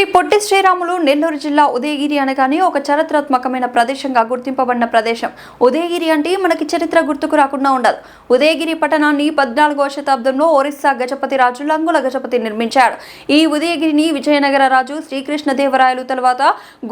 శ్రీ పొట్టి శ్రీరాములు నెల్లూరు జిల్లా ఉదయగిరి అనగానే ఒక చారిత్రాత్మకమైన ప్రదేశంగా గుర్తింపబడిన ప్రదేశం. ఉదయగిరి అంటే మనకి చరిత్ర గుర్తుకు రాకుండా ఉండదు. ఉదయగిరి పట్టణాన్ని 14వ శతాబ్దంలో ఒరిస్సా గజపతి రాజు లంగుల గజపతి నిర్మించాడు. ఈ ఉదయగిరిని విజయనగర రాజు శ్రీకృష్ణదేవరాయలు తర్వాత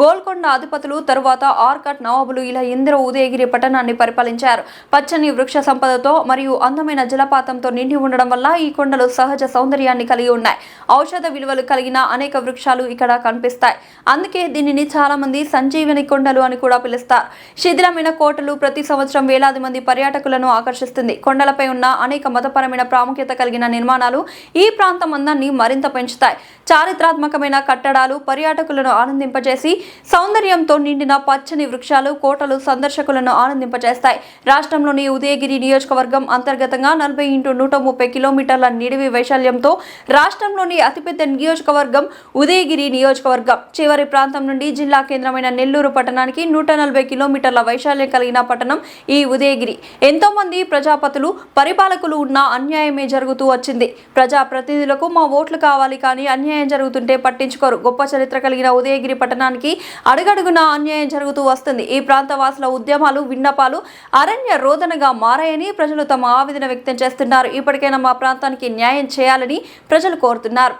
గోల్కొండ అధిపతులు తరువాత ఆర్కాట్ నవాబులు ఇలా ఎందరో ఉదయగిరి పట్టణాన్ని పరిపాలించారు. పచ్చని వృక్ష సంపదతో మరియు అందమైన జలపాతంతో నిండి ఉండడం వల్ల ఈ కొండలు సహజ సౌందర్యాన్ని కలిగి ఉన్నాయి. ఔషధ విలువలు కలిగిన అనేక వృక్షాలు ఇక్కడ కనిపిస్తాయి. అందుకే దీనిని చాలా మంది సంజీవని కొండలు అని కూడా పిలుస్తారు. శిథిలమైన కోటలు ప్రతి సంవత్సరం వేలాది మంది పర్యాటకులను ఆకర్షిస్తుంది. కొండలపై ఉన్న అనేక మతపరమైన ప్రాముఖ్యత కలిగిన నిర్మాణాలు ఈ ప్రాంతం అందాన్ని మరింత పెంచుతాయి. చారిత్రాత్మకమైన కట్టడాలు పర్యాటకులను ఆనందింపజేసి సౌందర్యంతో నిండిన పచ్చని వృక్షాలు కోటలు సందర్శకులను ఆనందింపజేస్తాయి. రాష్ట్రంలోని ఉదయగిరి నియోజకవర్గం అంతర్గతంగా 40x130 కిలోమీటర్ల నిడివి వైశాల్యంతో రాష్ట్రంలోని అతిపెద్ద నియోజకవర్గం ఉదయగిరి నియోజకవర్గం. చివరి ప్రాంతం నుండి జిల్లా కేంద్రమైన నెల్లూరు పట్టణానికి 140 కిలోమీటర్ల వైశాల్యం కలిగిన పట్టణం ఈ ఉదయగిరి. ఎంతో మంది ప్రజాపతులు పరిపాలకులు ఉన్న అన్యాయమే జరుగుతూ వచ్చింది. ప్రజా ప్రతినిధులకు మా ఓట్లు కావాలి కానీ అన్యాయం జరుగుతుంటే పట్టించుకోరు. గొప్ప చరిత్ర కలిగిన ఉదయగిరి పట్టణానికి అడుగడుగునా అన్యాయం జరుగుతూ వస్తుంది. ఈ ప్రాంత వాసుల ఉద్యమాలు విన్నపాలు అరణ్య రోదనగా మారాయని ప్రజలు తమ ఆవేదన వ్యక్తం చేస్తున్నారు. ఇప్పటికైనా మా ప్రాంతానికి న్యాయం చేయాలని ప్రజలు కోరుతున్నారు.